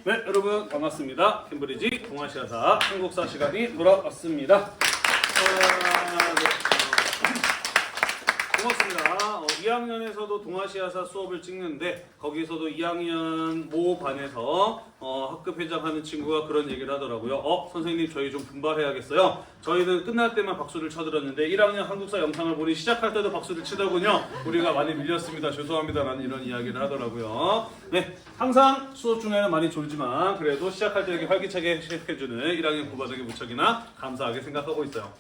네, 여러분 반갑습니다. 캠브리지 동아시아사 한국사 시간이 돌아왔습니다. 네. 고맙습니다. 2학년에서도 동아시아사 수업을 찍는데 거기서도 2학년 모 반에서 학급 회장하는 친구가 그런 얘기를 하더라고요. 선생님 저희 좀 분발해야겠어요. 저희는 끝날 때만 박수를 쳐들었는데 1학년 한국사 영상을 보니 시작할 때도 박수를 치더군요. 우리가 많이 밀렸습니다. 죄송합니다. 라는 이런 이야기를 하더라고요. 네, 항상 수업 중에는 많이 졸지만 그래도 시작할 때 이렇게 활기차게 시작해주는 1학년 구바닥의 무척이나 감사하게 생각하고 있어요.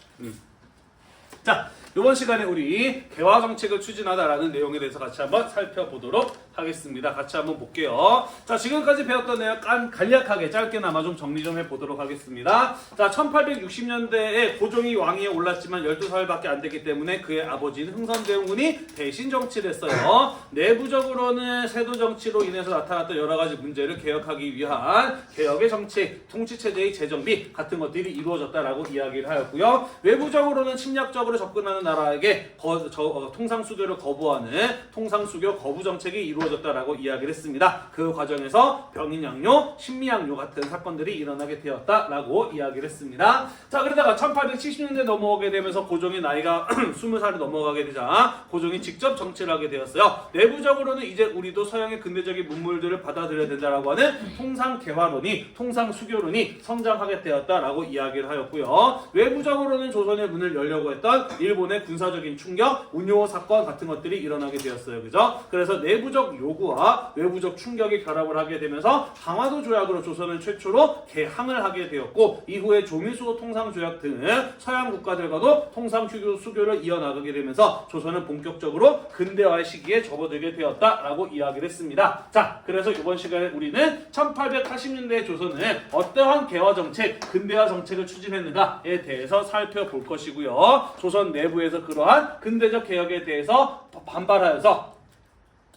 자, 이번 시간에 우리 개화 정책을 추진하다라는 내용에 대해서 같이 한번 살펴보도록 하겠습니다. 같이 한번 볼게요. 자, 지금까지 배웠던 내용 간략하게 짧게나마 좀 정리 좀 해보도록 하겠습니다. 자, 1860년대에 고종이 왕위에 올랐지만 12살밖에 안 됐기 때문에 그의 아버지인 흥선대원군이 대신 정치를 했어요. 내부적으로는 세도 정치로 인해서 나타났던 여러 가지 문제를 개혁하기 위한 개혁의 정책, 통치체제의 재정비 같은 것들이 이루어졌다라고 이야기를 하였고요. 외부적으로는 침략적으로 접근하는 나라에게 통상수교를 거부하는 통상수교 거부 정책이 이루어졌다라고 이야기를 했습니다. 그 과정에서 병인양요, 신미양요 같은 사건들이 일어나게 되었다라고 이야기를 했습니다. 자, 그러다가 1870년대 넘어오게 되면서 고종의 나이가 20살이 넘어가게 되자 고종이 직접 정치를 하게 되었어요. 내부적으로는 이제 우리도 서양의 근대적인 문물들을 받아들여야 된다라고 하는 통상개화론이, 통상수교론이 성장하게 되었다라고 이야기를 하였고요. 외부적으로는 조선의 문을 열려고 했던 일본의 군사적인 충격, 운요 사건 같은 것들이 일어나게 되었어요. 그죠? 그래서 내부적 요구와 외부적 충격이 결합을 하게 되면서 강화도 조약으로 조선은 최초로 개항을 하게 되었고 이후에 조미수호 통상조약 등 서양 국가들과도 통상수교를 이어나가게 되면서 조선은 본격적으로 근대화의 시기에 접어들게 되었다라고 이야기를 했습니다. 자, 그래서 이번 시간에 우리는 1880년대 조선은 어떠한 개화 정책, 근대화 정책을 추진했는가에 대해서 살펴볼 것이고요. 조선 내부에서 그러한 근대적 개혁에 대해서 반발하여서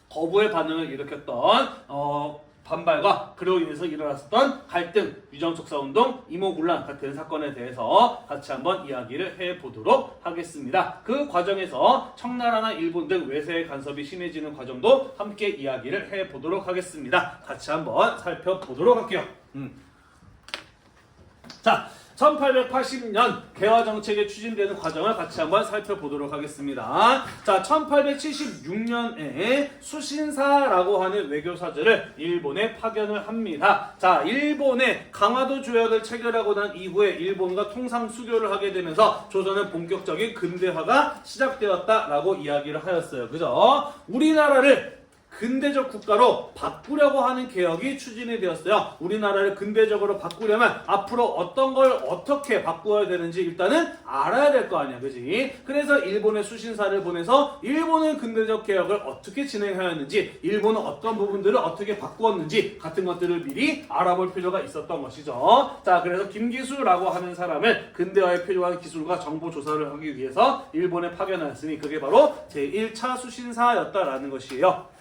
거부의 반응을 일으켰던 반발과 그로 인해서 일어났었던 갈등, 유정척사운동, 이모군란 같은 사건에 대해서 같이 한번 이야기를 해보도록 하겠습니다. 그 과정에서 청나라나 일본 등 외세의 간섭이 심해지는 과정도 함께 이야기를 해보도록 하겠습니다. 같이 한번 살펴보도록 할게요. 자, 1880년 개화 정책이 추진되는 과정을 같이 한번 살펴보도록 하겠습니다. 자, 1876년에 수신사라고 하는 외교사절을 일본에 파견을 합니다. 자, 일본의 강화도 조약을 체결하고 난 이후에 일본과 통상수교를 하게 되면서 조선은 본격적인 근대화가 시작되었다라고 이야기를 하였어요. 그죠? 우리나라를 근대적 국가로 바꾸려고 하는 개혁이 추진이 되었어요. 우리나라를 근대적으로 바꾸려면 앞으로 어떤 걸 어떻게 바꾸어야 되는지 일단은 알아야 될 거 아니야, 그지? 그래서 일본의 수신사를 보내서 일본은 근대적 개혁을 어떻게 진행하였는지, 일본은 어떤 부분들을 어떻게 바꾸었는지 같은 것들을 미리 알아볼 필요가 있었던 것이죠. 자, 그래서 김기수라고 하는 사람을 근대화에 필요한 기술과 정보 조사를 하기 위해서 일본에 파견하였으니 그게 바로 제1차 수신사였다라는 것이에요.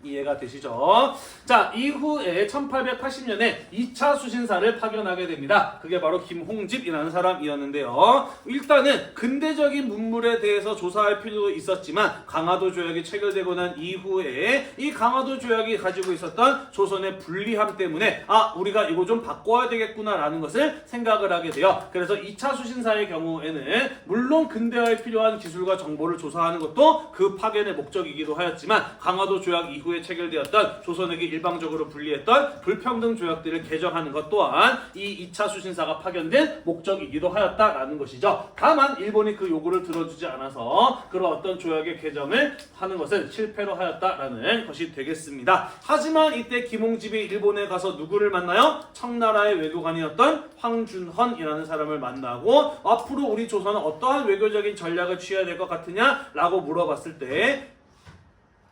이해가 되시죠? 자, 이후에 1880년에 2차 수신사를 파견하게 됩니다. 그게 바로 김홍집이라는 사람이었는데요. 일단은 근대적인 문물에 대해서 조사할 필요도 있었지만 강화도 조약이 체결되고 난 이후에 이 강화도 조약이 가지고 있었던 조선의 불리함 때문에 우리가 이거 좀 바꿔야 되겠구나 라는 것을 생각을 하게 돼요. 그래서 2차 수신사의 경우에는 물론 근대화에 필요한 기술과 정보를 조사하는 것도 그 파견의 목적이기도 하였지만 강화도 조약 이후에 체결되었던 조선에게 일방적으로 불리했던 불평등 조약들을 개정하는 것 또한 이 2차 수신사가 파견된 목적이기도 하였다라는 것이죠. 다만 일본이 그 요구를 들어주지 않아서 그런 어떤 조약의 개정을 하는 것은 실패로 하였다라는 것이 되겠습니다. 하지만 이때 김홍집이 일본에 가서 누구를 만나요? 청나라의 외교관이었던 황준헌이라는 사람을 만나고 앞으로 우리 조선은 어떠한 외교적인 전략을 취해야 될 것 같으냐? 라고 물어봤을 때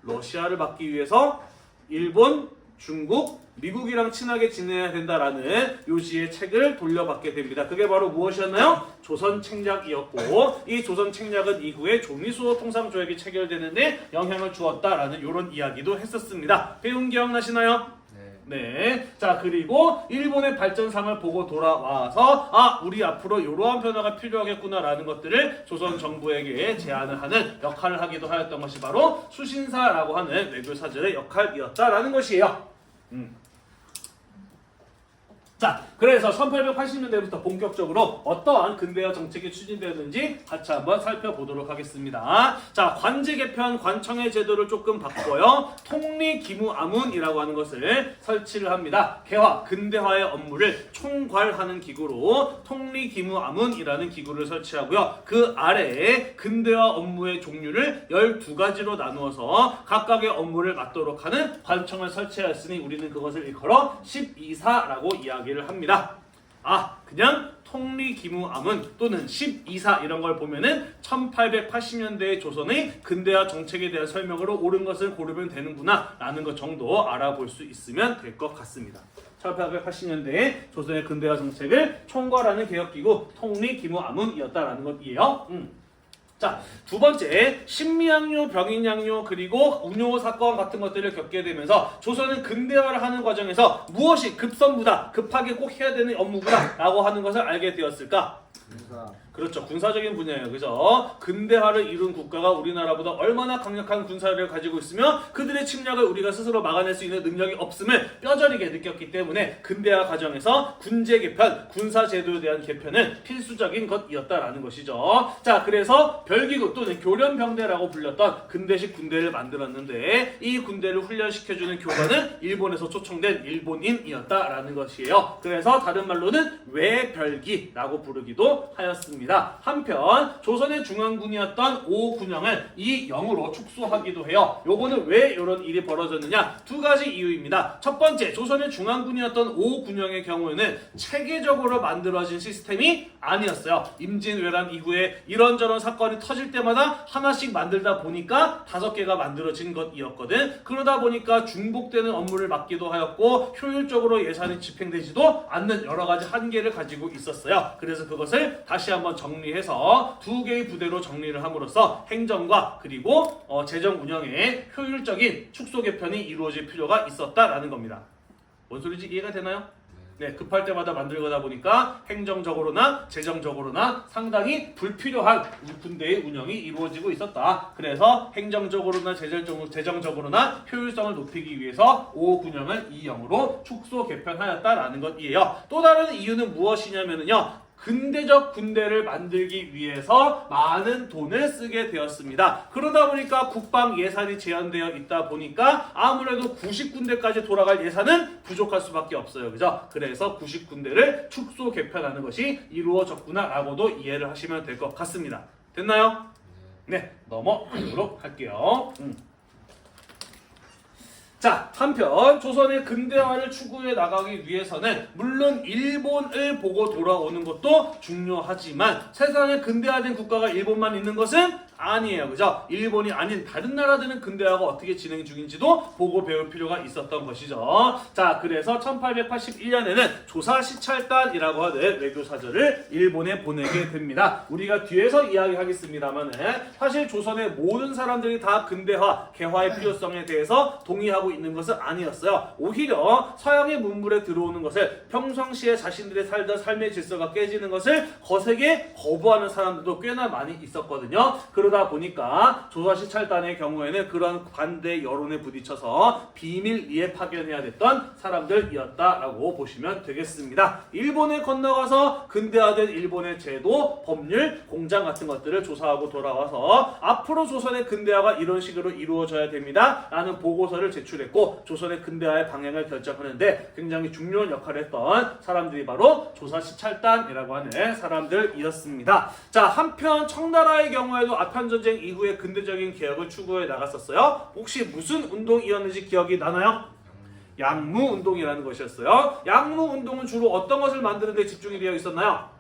러시아를 막기 위해서 일본, 중국, 미국이랑 친하게 지내야 된다라는 요지의 책을 돌려받게 됩니다. 그게 바로 무엇이었나요? 조선 책략이었고 이 조선 책략은 이후에 조미수호 통상조약이 체결되는데 영향을 주었다라는 이런 이야기도 했었습니다. 배운 기억나시나요? 네. 자, 그리고 일본의 발전상을 보고 돌아와서 우리 앞으로 이러한 변화가 필요하겠구나라는 것들을 조선 정부에게 제안을 하는 역할을 하기도 하였던 것이 바로 수신사라고 하는 외교사절의 역할이었다라는 것이에요. 자, 그래서 1880년대부터 본격적으로 어떠한 근대화 정책이 추진되었는지 같이 한번 살펴보도록 하겠습니다. 자, 관제 개편 관청의 제도를 조금 바꿔요. 통리기무아문이라고 하는 것을 설치를 합니다. 개화, 근대화의 업무를 총괄하는 기구로 통리기무아문이라는 기구를 설치하고요. 그 아래에 근대화 업무의 종류를 12가지로 나누어서 각각의 업무를 맡도록 하는 관청을 설치하였으니 우리는 그것을 일컬어 12사라고 이야기를 합니다. 그냥 통리기무아문 또는 12사 이런 걸 보면은 1880년대 조선의 근대화 정책에 대한 설명으로 옳은 것을 고르면 되는구나 라는 것 정도 알아볼 수 있으면 될 것 같습니다. 1880년대에 조선의 근대화 정책을 총괄하는 개혁기구 통리기무아문이었다라는 것이에요. 자, 두 번째, 신미양요, 병인양요, 그리고 운요 사건 같은 것들을 겪게 되면서 조선은 근대화를 하는 과정에서 무엇이 급선무다, 급하게 꼭 해야 되는 업무구나 라고 하는 것을 알게 되었을까? 그렇죠. 군사적인 분야예요. 그죠? 근대화를 이룬 국가가 우리나라보다 얼마나 강력한 군사력을 가지고 있으며 그들의 침략을 우리가 스스로 막아낼 수 있는 능력이 없음을 뼈저리게 느꼈기 때문에 근대화 과정에서 군제 개편, 군사 제도에 대한 개편은 필수적인 것이었다라는 것이죠. 자, 그래서 별기구 또는 교련병대라고 불렸던 근대식 군대를 만들었는데 이 군대를 훈련시켜주는 교관은 일본에서 초청된 일본인이었다라는 것이에요. 그래서 다른 말로는 외별기라고 부르기도 하였습니다. 한편 조선의 중앙군이었던 오군영을 이 영으로 축소하기도 해요. 요거는 왜 이런 일이 벌어졌느냐? 두 가지 이유입니다. 첫 번째, 조선의 중앙군이었던 오군영의 경우에는 체계적으로 만들어진 시스템이 아니었어요. 임진왜란 이후에 이런저런 사건이 터질 때마다 하나씩 만들다 보니까 5개가 만들어진 것이었거든. 그러다 보니까 중복되는 업무를 맡기도 하였고 효율적으로 예산이 집행되지도 않는 여러 가지 한계를 가지고 있었어요. 그래서 그것을 다시 한번 정리해서 2개의 부대로 정리를 함으로써 행정과 그리고 재정 운영에 효율적인 축소 개편이 이루어질 필요가 있었다라는 겁니다. 뭔 소리인지 이해가 되나요? 네, 급할 때마다 만들거다 보니까 행정적으로나 재정적으로나 상당히 불필요한 군대의 운영이 이루어지고 있었다. 그래서 행정적으로나 재정적으로나 효율성을 높이기 위해서 오군영을 이 영으로 축소 개편하였다라는 것이에요. 또 다른 이유는 무엇이냐면요. 근대적 군대를 만들기 위해서 많은 돈을 쓰게 되었습니다. 그러다 보니까 국방 예산이 제한되어 있다 보니까 아무래도 90군대까지 돌아갈 예산은 부족할 수밖에 없어요. 그죠? 그래서 90군대를 축소 개편하는 것이 이루어졌구나 라고도 이해를 하시면 될 것 같습니다. 됐나요? 네, 넘어가도록 할게요. 자, 한편 조선의 근대화를 추구해 나가기 위해서는 물론 일본을 보고 돌아오는 것도 중요하지만 세상에 근대화된 국가가 일본만 있는 것은 아니에요. 그죠? 일본이 아닌 다른 나라들은 근대화가 어떻게 진행 중인지도 보고 배울 필요가 있었던 것이죠. 자, 그래서 1881년에는 조사시찰단이라고 하는 외교사절을 일본에 보내게 됩니다. 우리가 뒤에서 이야기하겠습니다만 사실 조선의 모든 사람들이 다 근대화, 개화의 필요성에 대해서 동의하고 있는 것은 아니었어요. 오히려 서양의 문물에 들어오는 것을 평상시에 자신들의 살던 삶의 질서가 깨지는 것을 거세게 거부하는 사람들도 꽤나 많이 있었거든요. 그러다 보니까 조사시찰단의 경우에는 그런 반대 여론에 부딪혀서 비밀리에 파견해야 됐던 사람들이었다라고 보시면 되겠습니다. 일본에 건너가서 근대화된 일본의 제도, 법률, 공장 같은 것들을 조사하고 돌아와서 앞으로 조선의 근대화가 이런 식으로 이루어져야 됩니다 라는 보고서를 제출했고 조선의 근대화의 방향을 결정하는데 굉장히 중요한 역할을 했던 사람들이 바로 조사시찰단이라고 하는 사람들이었습니다. 자, 한편 청나라의 경우에도 아편전쟁 이후에 근대적인 개혁을 추구해 나갔었어요. 혹시 무슨 운동이었는지 기억이 나나요? 양무운동이라는 것이었어요. 양무운동은 주로 어떤 것을 만드는 데 집중이 되어 있었나요?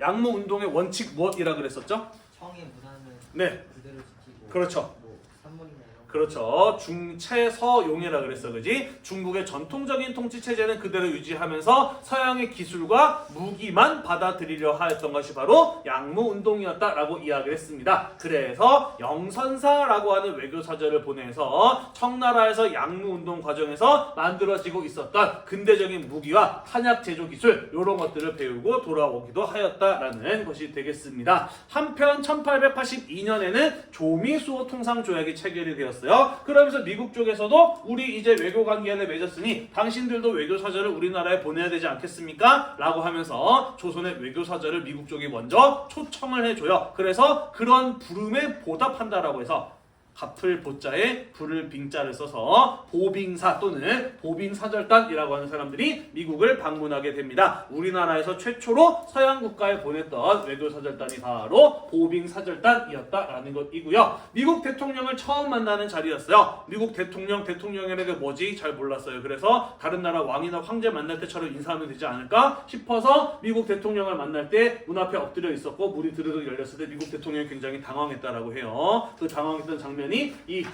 양무운동의 원칙 무엇이라 그랬었죠? 청의 문화는 네. 그대로 지키고 그렇죠. 뭐 산문이나 이런 그렇죠. 중체서용이라 그랬어. 그지? 중국의 전통적인 통치 체제는 그대로 유지하면서 서양의 기술과 무기만 받아들이려 하였던 것이 바로 양무운동이었다라고 이야기를 했습니다. 그래서 영선사라고 하는 외교사절을 보내서 청나라에서 양무운동 과정에서 만들어지고 있었던 근대적인 무기와 탄약 제조 기술 이런 것들을 배우고 돌아오기도 하였다라는 것이 되겠습니다. 한편 1882년에는 조미수호 통상조약이 체결이 되었습니다. 자리였어요. 그러면서 미국 쪽에서도 우리 이제 외교 관계를 맺었으니 당신들도 외교 사절을 우리나라에 보내야 되지 않겠습니까? 라고 하면서 조선의 외교 사절을 미국 쪽이 먼저 초청을 해줘요. 그래서 그런 부름에 보답한다라고 해서 갚을 보자에 불을 빙자를 써서 보빙사 또는 보빙사절단이라고 하는 사람들이 미국을 방문하게 됩니다. 우리나라에서 최초로 서양 국가에 보냈던 외교사절단이 바로 보빙사절단이었다라는 것이고요. 미국 대통령을 처음 만나는 자리였어요. 미국 대통령이라는 게 뭐지? 잘 몰랐어요. 그래서 다른 나라 왕이나 황제 만날 때처럼 인사하면 되지 않을까 싶어서 미국 대통령을 만날 때 문 앞에 엎드려 있었고 문이 드르륵 열렸을 때 미국 대통령이 굉장히 당황했다라고 해요. 그 당황했던 장면이 이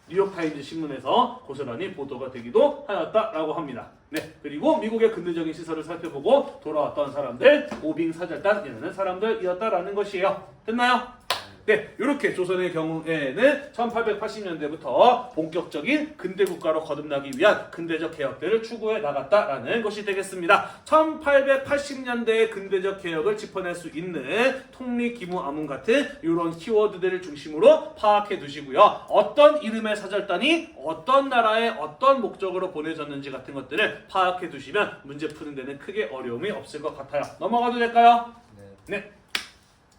뉴욕타임즈 신문에서 고스란히 보도가 되기도 하였다라고 합니다. 네, 그리고 미국의 근대적인 시설을 살펴보고 돌아왔던 사람들, 오빙사절단이라는 사람들이었다라는 것이에요. 됐나요? 네, 이렇게 조선의 경우에는 1880년대부터 본격적인 근대 국가로 거듭나기 위한 근대적 개혁들을 추구해 나갔다라는 것이 되겠습니다. 1880년대의 근대적 개혁을 짚어낼 수 있는 통리, 기무, 아문 같은 이런 키워드들을 중심으로 파악해 두시고요. 어떤 이름의 사절단이 어떤 나라에 어떤 목적으로 보내졌는지 같은 것들을 파악해 두시면 문제 푸는 데는 크게 어려움이 없을 것 같아요. 넘어가도 될까요? 네.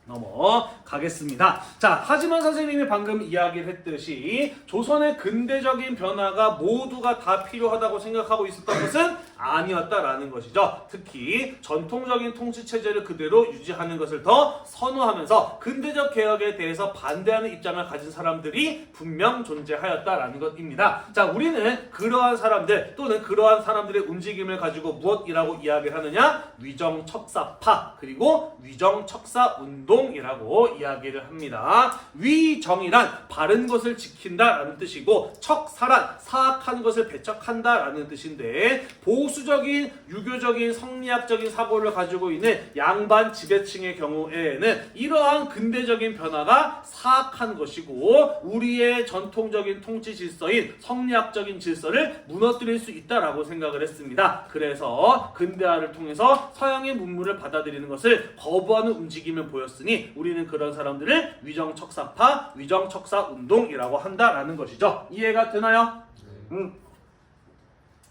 넘어가겠습니다. 자, 하지만 선생님이 방금 이야기를 했듯이 조선의 근대적인 변화가 모두가 다 필요하다고 생각하고 있었던 것은 아니었다라는 것이죠. 특히 전통적인 통치체제를 그대로 유지하는 것을 더 선호하면서 근대적 개혁에 대해서 반대하는 입장을 가진 사람들이 분명 존재하였다라는 것입니다. 자, 우리는 그러한 사람들 또는 그러한 사람들의 움직임을 가지고 무엇이라고 이야기를 하느냐? 위정척사파 그리고 위정척사운동이라고 이야기를 합니다. 위정이란 바른 것을 지킨다라는 뜻이고 척사란 사악한 것을 배척한다라는 뜻인데 보수적인 유교적인 성리학적인 사고를 가지고 있는 양반 지배층의 경우에는 이러한 근대적인 변화가 사악한 것이고 우리의 전통적인 통치 질서인 성리학적인 질서를 무너뜨릴 수 있다라고 생각을 했습니다. 그래서 근대화를 통해서 서양의 문물을 받아들이는 것을 거부하는 움직임을 보였으니 우리는 그런 사람들을 위정척사파, 위정척사운동이라고 한다라는 것이죠. 이해가 되나요?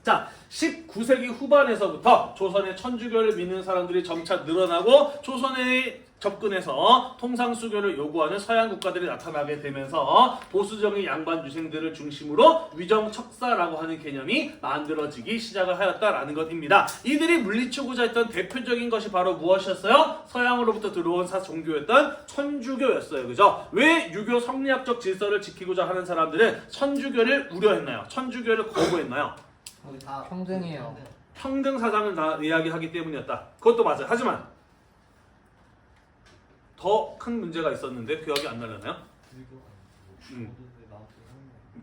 자, 19세기 후반에서부터 조선의 천주교를 믿는 사람들이 점차 늘어나고 조선에 접근해서 통상수교를 요구하는 서양 국가들이 나타나게 되면서 보수적인 양반 유생들을 중심으로 위정척사라고 하는 개념이 만들어지기 시작을 하였다라는 것입니다. 이들이 물리치고자 했던 대표적인 것이 바로 무엇이었어요? 서양으로부터 들어온 사종교였던 천주교였어요. 그죠? 왜 유교 성리학적 질서를 지키고자 하는 사람들은 천주교를 우려했나요? 천주교를 거부했나요? 거의 다 평등해요. 평등 사상을 다 이야기하기 때문이었다. 그것도 맞아요. 하지만 더 큰 문제가 있었는데 기억이 안 나려나요?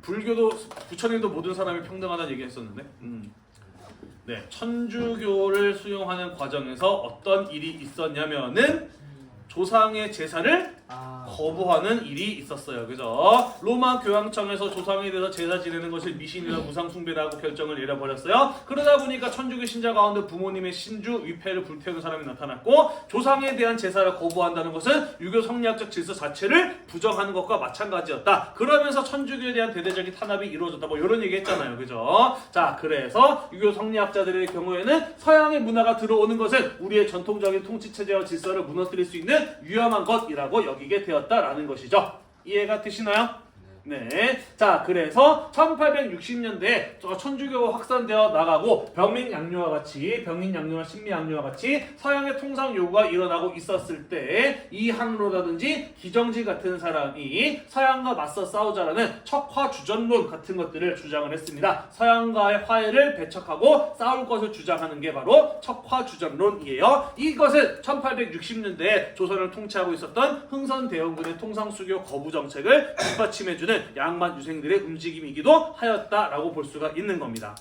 불교도 부처님도 모든 사람이 평등하다는 얘기했었는데 네, 천주교를 수용하는 과정에서 어떤 일이 있었냐면은 조상의 제사를 거부하는 일이 있었어요. 그죠? 로마 교황청에서 조상에 대해서 제사 지내는 것을 미신이나 무상숭배라고 결정을 내려버렸어요. 그러다 보니까 천주교 신자 가운데 부모님의 신주, 위패를 불태우는 사람이 나타났고 조상에 대한 제사를 거부한다는 것은 유교 성리학적 질서 자체를 부정하는 것과 마찬가지였다. 그러면서 천주교에 대한 대대적인 탄압이 이루어졌다. 뭐 이런 얘기 했잖아요. 그죠? 자, 그래서 유교 성리학자들의 경우에는 서양의 문화가 들어오는 것은 우리의 전통적인 통치체제와 질서를 무너뜨릴 수 있는 위험한 것이라고 여기게 되었다라는 것이죠. 이해가 되시나요? 네. 자, 그래서 1860년대에 천주교가 확산되어 나가고 병민양요와 같이 신미양요와 같이 서양의 통상 요구가 일어나고 있었을 때 이항로라든지 기정지 같은 사람이 서양과 맞서 싸우자라는 척화주전론 같은 것들을 주장을 했습니다. 서양과의 화해를 배척하고 싸울 것을 주장하는 게 바로 척화주전론이에요. 이것은 1860년대에 조선을 통치하고 있었던 흥선대원군의 통상수교 거부 정책을 뒷받침해주는 양반 유생들의 움직임이기도 하였다라고 볼 수가 있는 겁니다.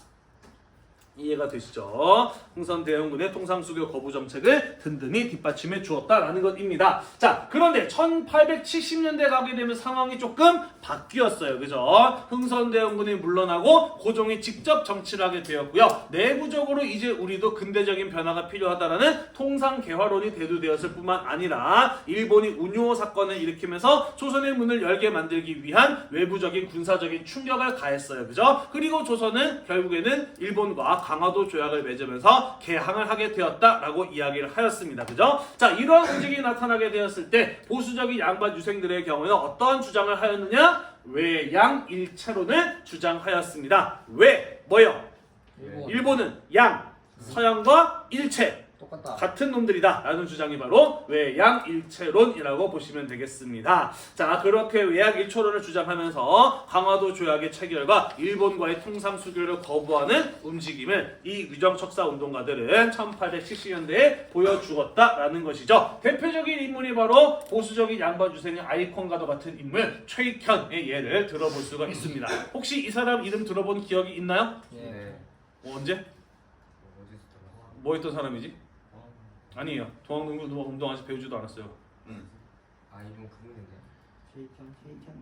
이해가 되시죠? 흥선대원군의 통상수교 거부 정책을 든든히 뒷받침해 주었다라는 것입니다. 자, 그런데 1870년대 가게 되면 상황이 조금 바뀌었어요. 그죠? 흥선대원군이 물러나고 고종이 직접 정치를 하게 되었고요. 내부적으로 이제 우리도 근대적인 변화가 필요하다라는 통상개화론이 대두되었을 뿐만 아니라 일본이 운요 사건을 일으키면서 조선의 문을 열게 만들기 위한 외부적인 군사적인 충격을 가했어요. 그죠? 그리고 조선은 결국에는 일본과 강화도 조약을 맺으면서 개항을 하게 되었다라고 이야기를 하였습니다. 그죠? 자, 이러한 움직임이 나타나게 되었을 때 보수적인 양반 유생들의 경우에는 어떠한 주장을 하였느냐? 외양일체론을 주장하였습니다. 왜? 뭐요? 일본은 양, 서양과 일체 똑같다. 같은 놈들이다 라는 주장이 바로 외양일체론이라고 보시면 되겠습니다. 자, 그렇게 외양일체론을 주장하면서 강화도 조약의 체결과 일본과의 통상수교를 거부하는 움직임을 이 위정척사 운동가들은 1870년대에 보여주었다라는 것이죠. 대표적인 인물이 바로 보수적인 양반 유생의 아이콘과도 같은 인물 최익현의 예를 들어볼 수가 있습니다. 혹시 이 사람 이름 들어본 기억이 있나요? 네. 언제? 뭐 했던 사람이지? 아니에요. 동학농구 누가 운동하시 배우지도 않았어요. 아 이분 그분인데.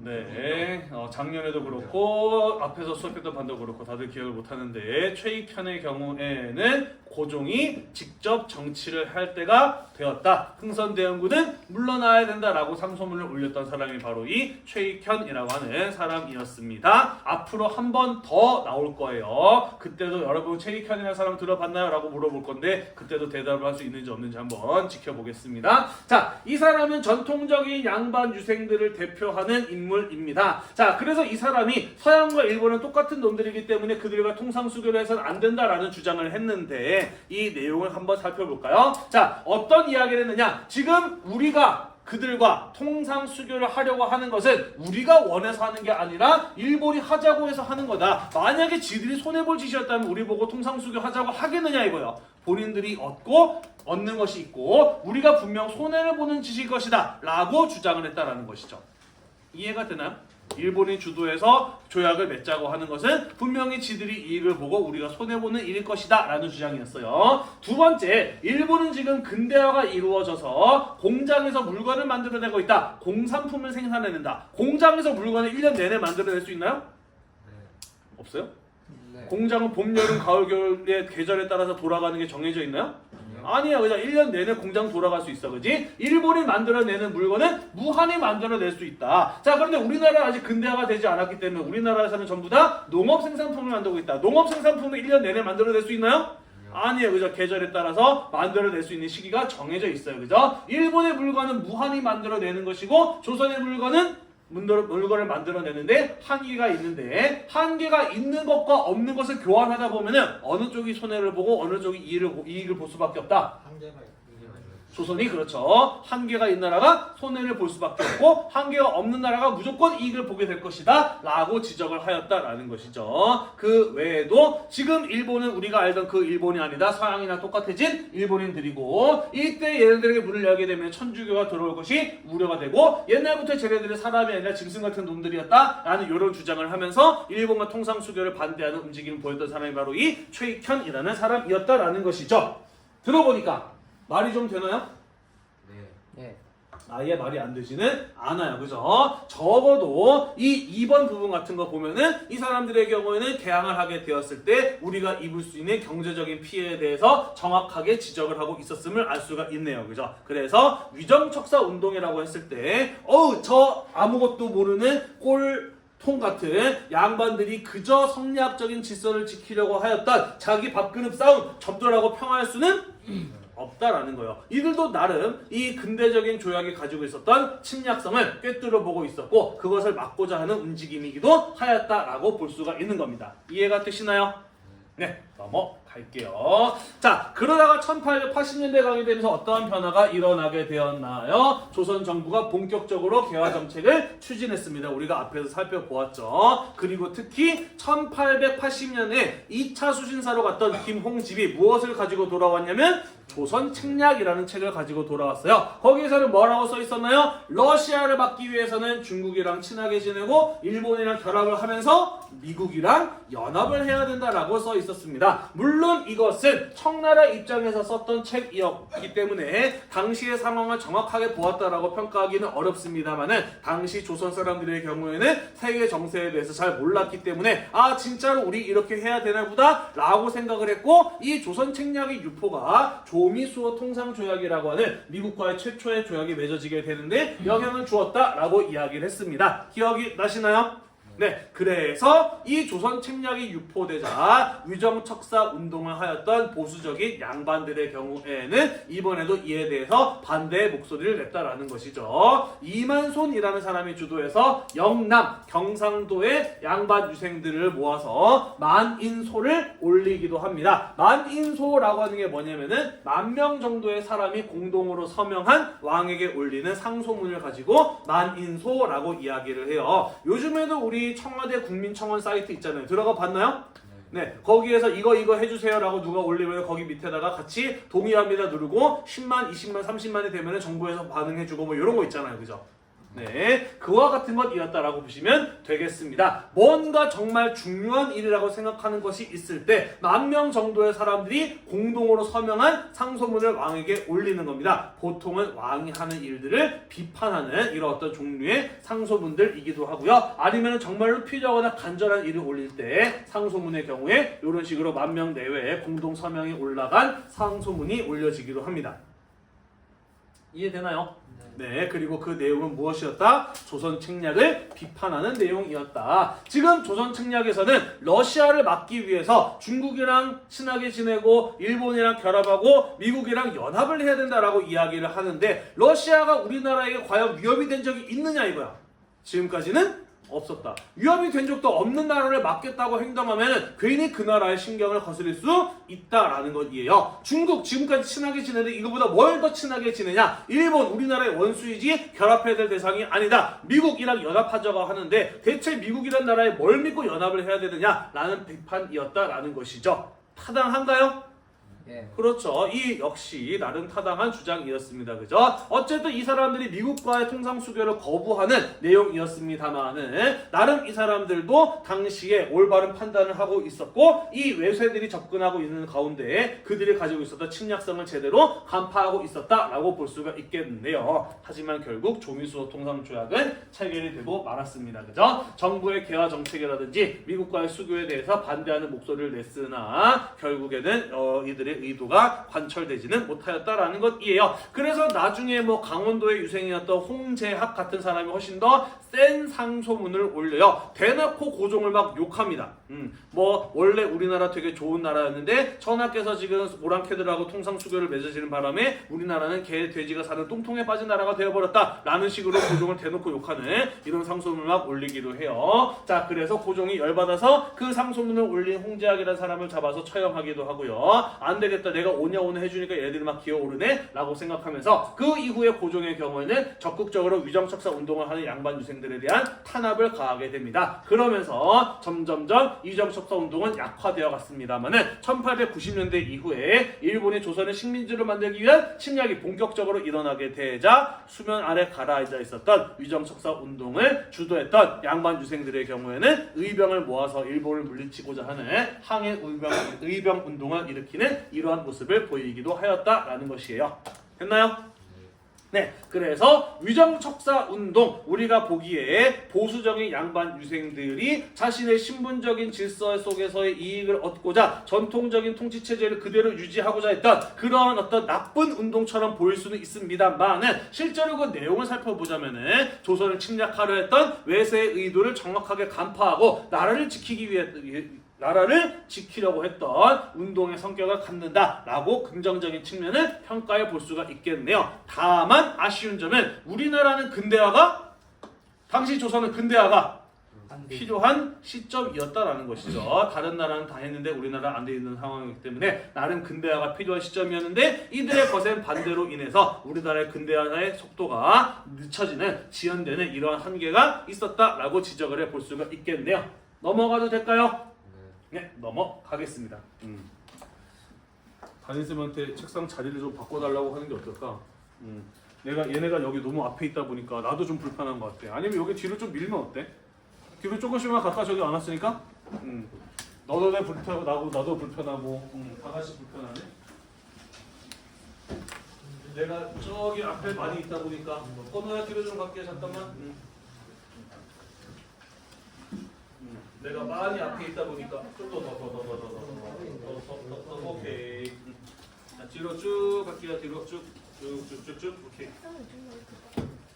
네, 작년에도 그렇고 앞에서 수업했던 반도 그렇고 다들 기억을 못하는데 최익현의 경우에는 고종이 직접 정치를 할 때가 되었다. 흥선대원군은 물러나야 된다라고 상소문을 올렸던 사람이 바로 이 최익현이라고 하는 사람이었습니다. 앞으로 한 번 더 나올 거예요. 그때도 여러분 최익현이라는 사람 들어봤나요? 라고 물어볼 건데 그때도 대답을 할 수 있는지 없는지 한번 지켜보겠습니다. 자, 이 사람은 전통적인 양반 유생들을 대표하는 인물입니다. 자, 그래서 이 사람이 서양과 일본은 똑같은 놈들이기 때문에 그들과 통상수교를 해서는 안 된다라는 주장을 했는데 이 내용을 한번 살펴볼까요? 자, 어떤 이야기를 했느냐? 지금 우리가 그들과 통상수교를 하려고 하는 것은 우리가 원해서 하는 게 아니라 일본이 하자고 해서 하는 거다. 만약에 지들이 손해볼 짓이었다면 우리 보고 통상수교 하자고 하겠느냐 이거예요. 본인들이 얻는 것이 있고 우리가 분명 손해를 보는 짓일 것이다 라고 주장을 했다라는 것이죠. 이해가 되나요? 일본이 주도해서 조약을 맺자고 하는 것은 분명히 지들이 이익을 보고 우리가 손해보는 일일 것이다 라는 주장이었어요. 두 번째, 일본은 지금 근대화가 이루어져서 공장에서 물건을 만들어내고 있다. 공산품을 생산해낸다. 공장에서 물건을 1년 내내 만들어낼 수 있나요? 없어요? 네. 공장은 봄, 여름, 가을, 겨울의 계절에 따라서 돌아가는 게 정해져 있나요? 아니야. 그냥 1년 내내 공장 돌아갈 수 있어. 그지? 일본이 만들어내는 물건은 무한히 만들어낼 수 있다. 자, 그런데 우리나라는 아직 근대화가 되지 않았기 때문에 우리나라에서는 전부 다 농업 생산품을 만들고 있다. 농업 생산품을 1년 내내 만들어낼 수 있나요? 아니에요. 그죠? 계절에 따라서 만들어낼 수 있는 시기가 정해져 있어요. 그죠? 일본의 물건은 무한히 만들어내는 것이고 조선의 물건은 물건을 만들어내는데 한계가 있는데 한계가 있는 것과 없는 것을 교환하다 보면은 어느 쪽이 손해를 보고 어느 쪽이 이익을 볼 수밖에 없다. 한계가 있는 조선이 그렇죠. 한계가 있는 나라가 손해를 볼 수밖에 없고 한계가 없는 나라가 무조건 이익을 보게 될 것이다 라고 지적을 하였다라는 것이죠. 그 외에도 지금 일본은 우리가 알던 그 일본이 아니다. 서양이나 똑같아진 일본인들이고 이때 얘네들에게 문을 열게 되면 천주교가 들어올 것이 우려가 되고 옛날부터 쟤네들은 사람이 아니라 짐승 같은 놈들이었다 라는 이런 주장을 하면서 일본과 통상수교를 반대하는 움직임을 보였던 사람이 바로 이 최익현이라는 사람이었다라는 것이죠. 들어보니까 말이 좀 되나요? 네. 아예 말이 안 되지는 않아요. 그죠? 적어도 이 2번 부분 같은 거 보면은 이 사람들의 경우에는 개항을 하게 되었을 때 우리가 입을 수 있는 경제적인 피해에 대해서 정확하게 지적을 하고 있었음을 알 수가 있네요. 그죠? 그래서 위정척사 운동이라고 했을 때 저 아무것도 모르는 통 같은 양반들이 그저 성리학적인 질서를 지키려고 하였던 자기 밥그릇 싸움 접돌하고 평화할 수는 없다라는 거예요. 이들도 나름 이 근대적인 조약이 가지고 있었던 침략성을 꿰뚫어 보고 있었고 그것을 막고자 하는 움직임이기도 하였다라고 볼 수가 있는 겁니다. 이해가 되시나요? 네, 넘어갈게요. 자, 그러다가 1880년대 가게 되면서 어떠한 변화가 일어나게 되었나요? 조선 정부가 본격적으로 개화 정책을 추진했습니다. 우리가 앞에서 살펴보았죠. 그리고 특히 1880년에 2차 수신사로 갔던 김홍집이 무엇을 가지고 돌아왔냐면 조선 책략이라는 책을 가지고 돌아왔어요. 거기에서는 뭐라고 써 있었나요? 러시아를 막기 위해서는 중국이랑 친하게 지내고 일본이랑 결합을 하면서 미국이랑 연합을 해야 된다라고 써 있었습니다. 있습니다. 물론 이것은 청나라 입장에서 썼던 책이었기 때문에 당시의 상황을 정확하게 보았다라고 평가하기는 어렵습니다만은 당시 조선 사람들의 경우에는 세계 정세에 대해서 잘 몰랐기 때문에 아 진짜로 우리 이렇게 해야 되나 보다 라고 생각을 했고 이 조선 책략의 유포가 조미수어 통상조약이라고 하는 미국과의 최초의 조약이 맺어지게 되는데 영향을 주었다라고 이야기를 했습니다. 기억이 나시나요? 네, 그래서 이 조선 책략이 유포되자 위정척사 운동을 하였던 보수적인 양반들의 경우에는 이번에도 이에 대해서 반대의 목소리를 냈다라는 것이죠. 이만손이라는 사람이 주도해서 영남, 경상도의 양반 유생들을 모아서 만인소를 올리기도 합니다. 만인소라고 하는 게 뭐냐면은 10,000명 정도의 사람이 공동으로 서명한 왕에게 올리는 상소문을 가지고 만인소라고 이야기를 해요. 요즘에도 우리 청와대 국민청원 사이트 있잖아요. 들어가 봤나요? 네, 거기에서 이거 해주세요 라고 누가 올리면 거기 밑에다가 같이 동의합니다 누르고 10만, 20만, 30만이 되면 정부에서 반응해주고 뭐 이런 거 있잖아요. 그죠? 네, 그와 같은 것이었다라고 보시면 되겠습니다. 뭔가 정말 중요한 일이라고 생각하는 것이 있을 때 10,000명 정도의 사람들이 공동으로 서명한 상소문을 왕에게 올리는 겁니다. 보통은 왕이 하는 일들을 비판하는 이런 어떤 종류의 상소문들이기도 하고요. 아니면 정말로 필요하거나 간절한 일을 올릴 때 상소문의 경우에 이런 식으로 10,000명 내외에 공동 서명이 올라간 상소문이 올려지기도 합니다. 이해되나요? 네, 그리고 그 내용은 무엇이었다? 조선 책략을 비판하는 내용이었다. 지금 조선 책략에서는 러시아를 막기 위해서 중국이랑 친하게 지내고 일본이랑 결합하고 미국이랑 연합을 해야 된다라고 이야기를 하는데 러시아가 우리나라에게 과연 위협이 된 적이 있느냐 이거야. 지금까지는 없었다. 위협이 된 적도 없는 나라를 막겠다고 행동하면 괜히 그 나라의 신경을 거스릴 수 있다라는 것이에요. 중국 지금까지 친하게 지내는데 이거보다 뭘 더 친하게 지내냐? 일본 우리나라의 원수이지 결합해야 될 대상이 아니다. 미국이랑 연합하자고 하는데 대체 미국이란 나라에 뭘 믿고 연합을 해야 되느냐라는 비판이었다라는 것이죠. 타당한가요? 예. 그렇죠. 이 역시 나름 타당한 주장이었습니다. 그죠? 어쨌든 이 사람들이 미국과의 통상수교를 거부하는 내용이었습니다만은 나름 이 사람들도 당시에 올바른 판단을 하고 있었고 이 외세들이 접근하고 있는 가운데 그들이 가지고 있었던 침략성을 제대로 간파하고 있었다라고 볼 수가 있겠는데요. 하지만 결국 조미수호 통상조약은 체결이 되고 말았습니다. 그죠? 정부의 개화 정책이라든지 미국과의 수교에 대해서 반대하는 목소리를 냈으나 결국에는 이들의 의도가 관철되지는 못하였다라는 것이에요. 그래서 나중에 뭐 강원도의 유생이었던 홍재학 같은 사람이 훨씬 더 센 상소문을 올려요. 대놓고 고종을 막 욕합니다. 뭐 원래 우리나라 되게 좋은 나라였는데 전하께서 지금 오랑캐들하고 통상수교를 맺어지는 바람에 우리나라는 개, 돼지가 사는 똥통에 빠진 나라가 되어버렸다 라는 식으로 고종을 대놓고 욕하는 이런 상소문을 막 올리기도 해요. 자, 그래서 고종이 열받아서 그 상소문을 올린 홍재학이라는 사람을 잡아서 처형하기도 하고요. 안 되겠다, 내가 오냐 해주니까 얘들이 막 기어오르네 라고 생각하면서 그 이후에 고종의 경우에는 적극적으로 위정척사 운동을 하는 양반 유생들에 대한 탄압을 가하게 됩니다. 그러면서 점점점 위정척사 운동은 약화되어 갔습니다만은 1890년대 이후에 일본이 조선의 식민지를 만들기 위한 침략이 본격적으로 일어나게 되자 수면 아래 가라앉아 있었던 위정척사 운동을 주도했던 양반 유생들의 경우에는 의병을 모아서 일본을 물리치고자 하는 항해 의병 운동을 일으키는 이러한 모습을 보이기도 하였다라는 것이에요. 됐나요? 네, 그래서 위정척사 운동, 우리가 보기에 보수적인 양반 유생들이 자신의 신분적인 질서 속에서의 이익을 얻고자 전통적인 통치체제를 그대로 유지하고자 했던 그러한 어떤 나쁜 운동처럼 보일 수는 있습니다만은 실제로 그 내용을 살펴보자면은 조선을 침략하려 했던 외세의 의도를 정확하게 간파하고 나라를 지키려고 했던 운동의 성격을 갖는다라고 긍정적인 측면을 평가해 볼 수가 있겠네요. 다만 아쉬운 점은 우리나라는 근대화가 당시 조선은 근대화가 필요한 시점이었다라는 것이죠. 다른 나라는 다 했는데 우리나라는 안 돼 있는 상황이기 때문에 나름 근대화가 필요한 시점이었는데 이들의 거센 반대로 인해서 우리나라의 근대화의 속도가 늦춰지는 지연되는 이러한 한계가 있었다라고 지적을 해 볼 수가 있겠네요. 넘어가도 될까요? 네, 넘어가겠습니다. 담임쌤한테 책상 자리를 좀 바꿔달라고 하는 게 어떨까? 얘네가 여기 너무 앞에 있다 보니까 나도 좀 불편한 것 같아. 아니면 여기 뒤로 좀 밀면 어때? 뒤로 조금씩만 가까 저기 안 왔으니까? 너도 내 불편하고 나도 불편하고 다 같이 불편하네. 내가 저기 앞에 많이 있다 보니까 건우야 뒤로 좀 갈게 잠깐만. 내가 많이 앞에 있다 보니까 좀 더 오케이. 자, 뒤로 쭉 갈게요. 뒤로 쭉쭉쭉쭉 오케이.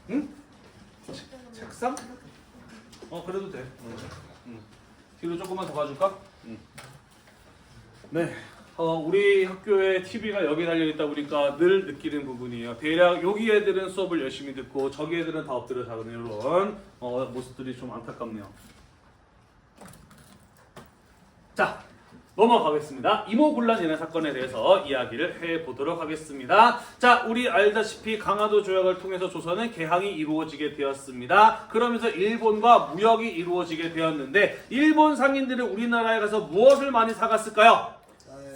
응? 책상? 그래도 돼. 뒤로 조금만 더 가줄까? 네. 우리 학교에 TV가 여기 달려있다 보니까 늘 느끼는 부분이에요. 대략 여기 애들은 수업을 열심히 듣고 저기 애들은 다 엎드려 자는 이런 모습들이 좀 안타깝네요. 자, 넘어가겠습니다. 이모군란 인해 사건에 대해서 이야기를 해보도록 하겠습니다. 자, 우리 알다시피 강화도 조약을 통해서 조선은 개항이 이루어지게 되었습니다. 그러면서 일본과 무역이 이루어지게 되었는데 일본 상인들은 우리나라에 가서 무엇을 많이 사갔을까요?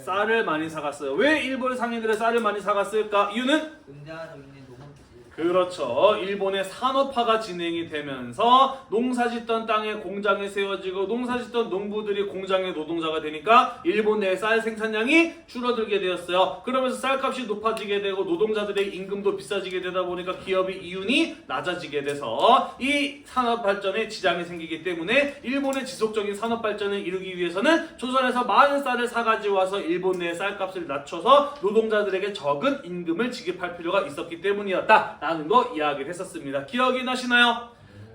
쌀을 많이 사갔어요. 왜 일본 상인들은 쌀을 많이 사갔을까? 이유는? 근대화로 인해 농업지. 그렇죠. 일본의 산업화가 진행이 되면서 농사짓던 땅에 공장이 세워지고 농사짓던 농부들이 공장의 노동자가 되니까 일본 내 쌀 생산량이 줄어들게 되었어요. 그러면서 쌀값이 높아지게 되고 노동자들의 임금도 비싸지게 되다 보니까 기업의 이윤이 낮아지게 돼서 이 산업 발전에 지장이 생기기 때문에 일본의 지속적인 산업 발전을 이루기 위해서는 조선에서 많은 쌀을 사가지고 와서 일본 내 쌀값을 낮춰서 노동자들에게 적은 임금을 지급할 필요가 있었기 때문이었다 라는 거 이야기를 했었습니다. 기억이 나시나요?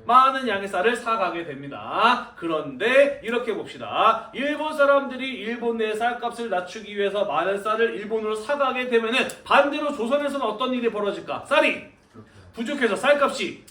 많은 양의 쌀을 사가게 됩니다. 그런데 이렇게 봅시다. 일본 사람들이 일본 내 쌀값을 낮추기 위해서 많은 쌀을 일본으로 사가게 되면은 반대로 조선에서는 어떤 일이 벌어질까? 쌀이 부족해서 쌀값이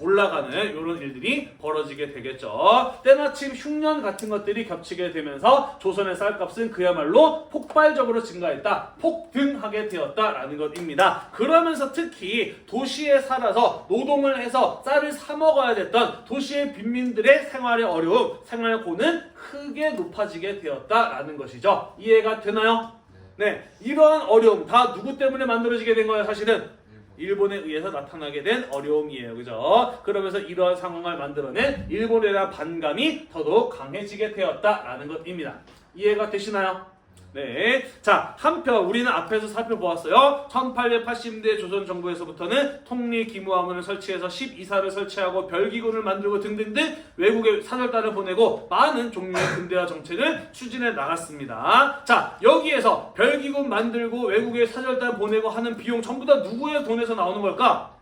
올라가는 이런 일들이 벌어지게 되겠죠. 때마침 흉년 같은 것들이 겹치게 되면서 조선의 쌀값은 그야말로 폭발적으로 증가했다, 폭등하게 되었다라는 것입니다. 그러면서 특히 도시에 살아서 노동을 해서 쌀을 사 먹어야 됐던 도시의 빈민들의 생활의 어려움, 생활의 고는 크게 높아지게 되었다라는 것이죠. 이해가 되나요? 네, 이러한 어려움 다 누구 때문에 만들어지게 된 거예요? 사실은 일본에 의해서 나타나게 된 어려움이에요. 그죠? 그러면서 이러한 상황을 만들어낸 일본에 대한 반감이 더더욱 강해지게 되었다라는 것입니다. 이해가 되시나요? 네. 자, 한편 우리는 앞에서 살펴보았어요. 1880년대 조선 정부에서부터는 통리기무화문을 설치해서 12사를 설치하고 별기군을 만들고 등등등 외국에 사절단을 보내고 많은 종류의 근대화 정책을 추진해 나갔습니다. 자, 여기에서 별기군 만들고 외국에 사절단 보내고 하는 비용 전부 다 누구의 돈에서 나오는 걸까?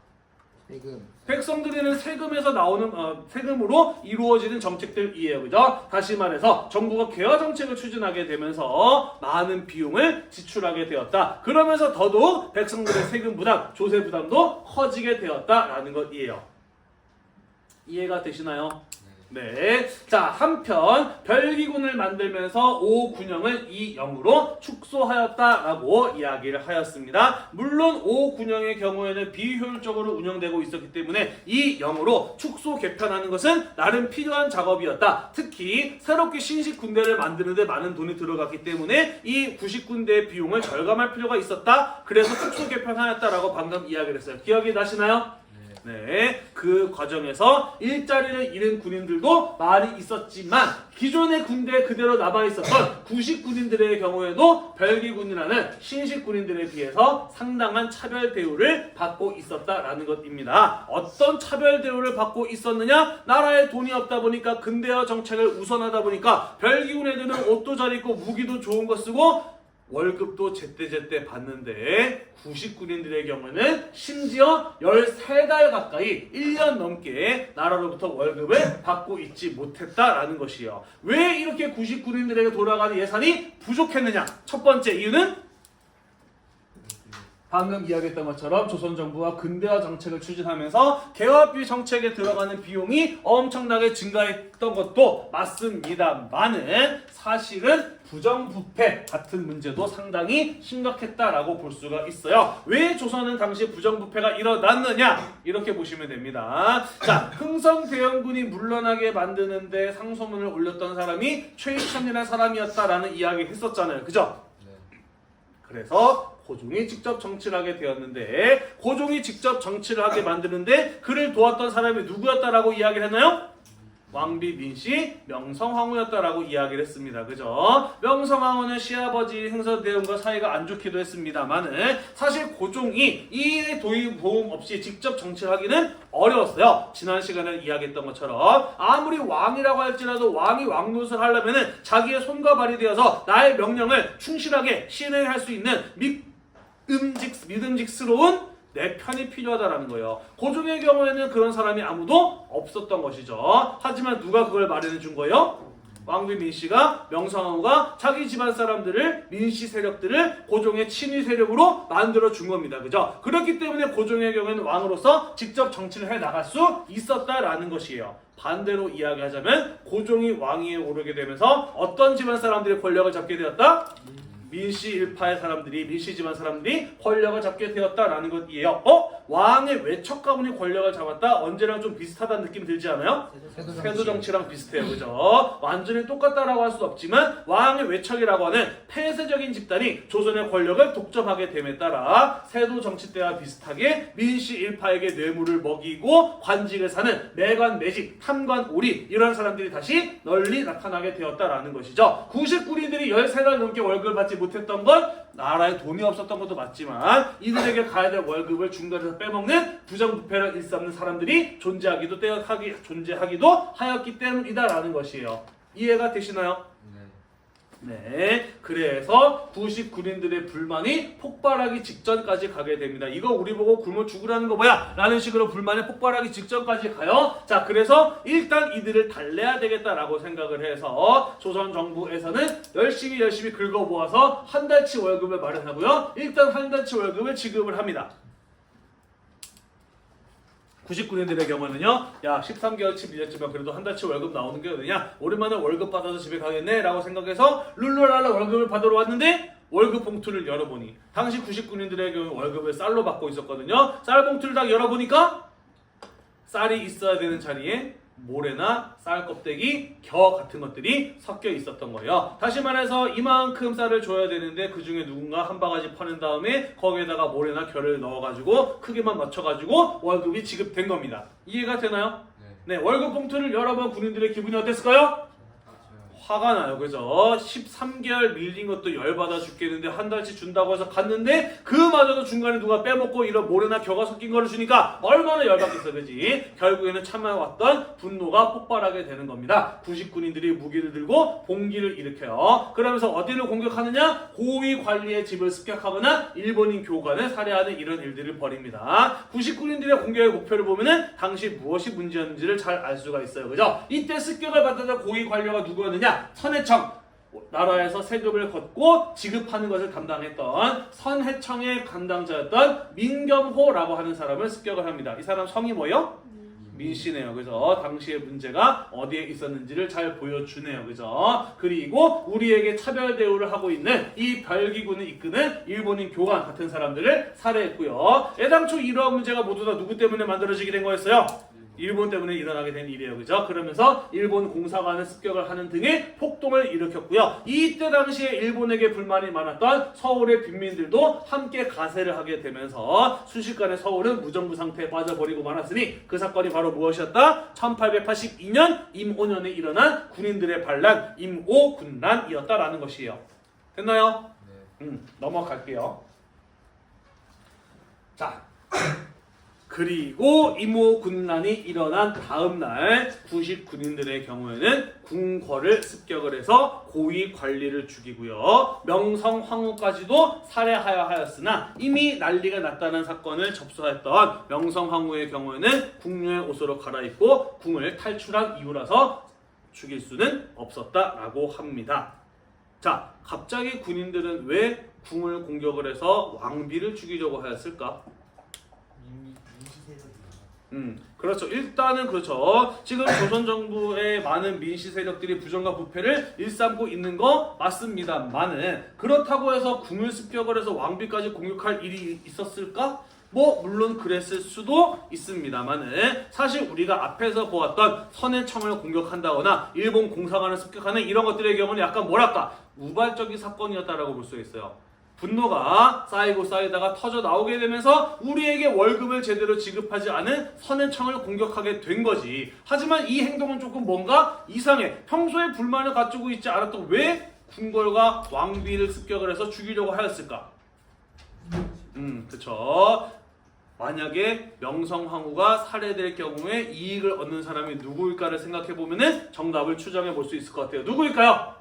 세금. 백성들이 세금에서 나오는 세금으로 이루어지는 정책들이에요. 그죠? 다시 말해서 정부가 개화 정책을 추진하게 되면서 많은 비용을 지출하게 되었다. 그러면서 더더욱 백성들의 세금 부담, 조세 부담도 커지게 되었다라는 것이에요. 이해가 되시나요? 네. 자, 한편 별기군을 만들면서 오군영을 이영으로 축소하였다라고 이야기를 하였습니다. 물론 오군영의 경우에는 비효율적으로 운영되고 있었기 때문에 이영으로 축소 개편하는 것은 나름 필요한 작업이었다. 특히 새롭게 신식 군대를 만드는데 많은 돈이 들어갔기 때문에 이 구식군대의 비용을 절감할 필요가 있었다. 그래서 축소 개편하였다라고 방금 이야기를 했어요. 기억이 나시나요? 네, 그 과정에서 일자리를 잃은 군인들도 많이 있었지만 기존의 군대에 그대로 남아있었던 구식 군인들의 경우에도 별기군이라는 신식 군인들에 비해서 상당한 차별 대우를 받고 있었다라는 것입니다. 어떤 차별 대우를 받고 있었느냐? 나라에 돈이 없다 보니까 근대화 정책을 우선하다 보니까 별기군 애들은 옷도 잘 입고 무기도 좋은 거 쓰고 월급도 제때제때 받는데 구식군인들의 경우는 심지어 13달 가까이 1년 넘게 나라로부터 월급을 받고 있지 못했다라는 것이에요. 왜 이렇게 구식군인들에게 돌아가는 예산이 부족했느냐? 첫 번째 이유는 방금 이야기했던 것처럼 조선 정부가 근대화 정책을 추진하면서 개화비 정책에 들어가는 비용이 엄청나게 증가했던 것도 맞습니다만은 사실은 부정부패 같은 문제도 상당히 심각했다라고 볼 수가 있어요. 왜 조선은 당시 부정부패가 일어났느냐? 이렇게 보시면 됩니다. 자, 흥성대원군이 물러나게 만드는데 상소문을 올렸던 사람이 최희천이라는 사람이었다라는 이야기 했었잖아요. 그죠? 그래서 고종이 직접 정치를 하게 되었는데 고종이 직접 정치를 하게 만드는데 그를 도왔던 사람이 누구였다라고 이야기를 했나요? 왕비 민씨 명성황후였다라고 이야기를 했습니다. 그죠? 명성황후는 시아버지 행선대원과 사이가 안 좋기도 했습니다만은 사실 고종이 이 도움 없이 직접 정치를 하기는 어려웠어요. 지난 시간에 이야기했던 것처럼 아무리 왕이라고 할지라도 왕이 왕노릇을 하려면은 자기의 손과 발이 되어서 나의 명령을 충실하게 실행할 수 있는 믿음직스러운 내 편이 필요하다라는 거예요. 고종의 경우에는 그런 사람이 아무도 없었던 것이죠. 하지만 누가 그걸 마련해 준 거예요? 왕비 민씨가 명성황후가 자기 집안 사람들을 민씨 세력들을 고종의 친위 세력으로 만들어 준 겁니다. 그죠? 그렇기 때문에 고종의 경우에는 왕으로서 직접 정치를 해 나갈 수 있었다라는 것이에요. 반대로 이야기하자면 고종이 왕위에 오르게 되면서 어떤 집안 사람들이 권력을 잡게 되었다? 민씨 일파의 사람들이, 민씨 집안 사람들이 권력을 잡게 되었다라는 것이에요. 왕의 외척 가문이 권력을 잡았다? 언제랑 좀 비슷하다는 느낌 들지 않아요? 세도 정치랑 비슷해요. 그죠? 완전히 똑같다라고 할 수 없지만 왕의 외척이라고 하는 폐쇄적인 집단이 조선의 권력을 독점하게 됨에 따라 세도 정치 때와 비슷하게 민씨 일파에게 뇌물을 먹이고 관직을 사는 매관, 매직, 탐관, 오리 이런 사람들이 다시 널리 나타나게 되었다라는 것이죠. 99인들이 13달 넘게 월급을 받지 못했던 건 나라에 돈이 없었던 것도 맞지만 이들에게 가야 될 월급을 중간에서 빼먹는 부정부패를 일삼는 사람들이 존재하기도 하였기 때문이다라는 것이에요. 이해가 되시나요? 네, 그래서 99인들의 불만이 폭발하기 직전까지 가게 됩니다. 이거 우리 보고 굶어 죽으라는 거 뭐야? 라는 식으로 불만이 폭발하기 직전까지 가요. 자, 그래서 일단 이들을 달래야 되겠다라고 생각을 해서 조선 정부에서는 열심히 긁어 모아서 한 달치 월급을 마련하고요. 일단 한 달치 월급을 지급을 합니다. 99년들의 경우는요, 야 13개월치 밀렸지만 그래도 한 달치 월급 나오는 게 어디냐? 오랜만에 월급 받아서 집에 가겠네 라고 생각해서 룰루랄라 월급을 받으러 왔는데 월급 봉투를 열어보니 당시 99년들의 경우 월급을 쌀로 받고 있었거든요. 쌀 봉투를 딱 열어보니까 쌀이 있어야 되는 자리에 모래나 쌀 껍데기, 겨 같은 것들이 섞여 있었던 거예요. 다시 말해서 이만큼 쌀을 줘야 되는데 그 중에 누군가 한 바가지 퍼낸 다음에 거기에다가 모래나 겨를 넣어가지고 크기만 맞춰가지고 월급이 지급된 겁니다. 이해가 되나요? 네, 월급 봉투를 열어본 군인들의 기분이 어땠을까요? 화가 나요. 그죠? 13개월 밀린 것도 열받아 죽겠는데 한 달치 준다고 해서 갔는데 그마저도 중간에 누가 빼먹고 이런 모래나 겨가 섞인 거를 주니까 얼마나 열받겠어. 그지? 결국에는 참아왔던 분노가 폭발하게 되는 겁니다. 99인들이 무기를 들고 봉기를 일으켜요. 그러면서 어디를 공격하느냐? 고위 관리의 집을 습격하거나 일본인 교관을 살해하는 이런 일들을 벌입니다. 99인들의 공격의 목표를 보면은 당시 무엇이 문제였는지를 잘 알 수가 있어요. 그죠? 이때 습격을 받았던 고위 관료가 누구였느냐? 선해청, 나라에서 세금을 걷고 지급하는 것을 담당했던 선해청의 담당자였던 민겸호라고 하는 사람을 습격을 합니다. 이 사람 성이 뭐예요? 민씨네요. 그죠? 당시의 문제가 어디에 있었는지를 잘 보여주네요. 그죠? 그리고 우리에게 차별 대우를 하고 있는 이 별기군을 이끄는 일본인 교관 같은 사람들을 살해했고요. 애당초 이러한 문제가 모두 다 누구 때문에 만들어지게 된 거였어요? 일본 때문에 일어나게 된 일이에요. 그죠? 그러면서 일본 공사관을 습격을 하는 등의 폭동을 일으켰고요. 이때 당시에 일본에게 불만이 많았던 서울의 빈민들도 함께 가세를 하게 되면서 순식간에 서울은 무정부 상태에 빠져버리고 말았으니 그 사건이 바로 무엇이었다? 1882년 임오년에 일어난 군인들의 반란 임오군란이었다라는 것이에요. 됐나요? 네. 넘어갈게요. 자. 그리고 임오군란이 일어난 다음날 99인들의 경우에는 궁궐을 습격을 해서 고위 관리를 죽이고요. 명성황후까지도 살해하여 하였으나 이미 난리가 났다는 사건을 접수했던 명성황후의 경우에는 궁녀의 옷으로 갈아입고 궁을 탈출한 이유라서 죽일 수는 없었다라고 합니다. 자, 갑자기 군인들은 왜 궁을 공격을 해서 왕비를 죽이려고 하였을까? 그렇죠. 일단은 그렇죠. 지금 조선 정부의 많은 민씨 세력들이 부정과 부패를 일삼고 있는 거 맞습니다만은 그렇다고 해서 궁을 습격을 해서 왕비까지 공격할 일이 있었을까? 뭐 물론 그랬을 수도 있습니다만은 사실 우리가 앞에서 보았던 선해청을 공격한다거나 일본 공사관을 습격하는 이런 것들의 경우는 약간 뭐랄까 우발적인 사건이었다라고 볼 수 있어요. 분노가 쌓이고 쌓이다가 터져 나오게 되면서 우리에게 월급을 제대로 지급하지 않은 선해청을 공격하게 된 거지. 하지만 이 행동은 조금 뭔가 이상해. 평소에 불만을 가지고 있지 않았던 왜 궁궐과 왕비를 습격을 해서 죽이려고 하였을까? 그쵸. 만약에 명성황후가 살해될 경우에 이익을 얻는 사람이 누구일까를 생각해보면 정답을 추정해 볼 수 있을 것 같아요. 누구일까요?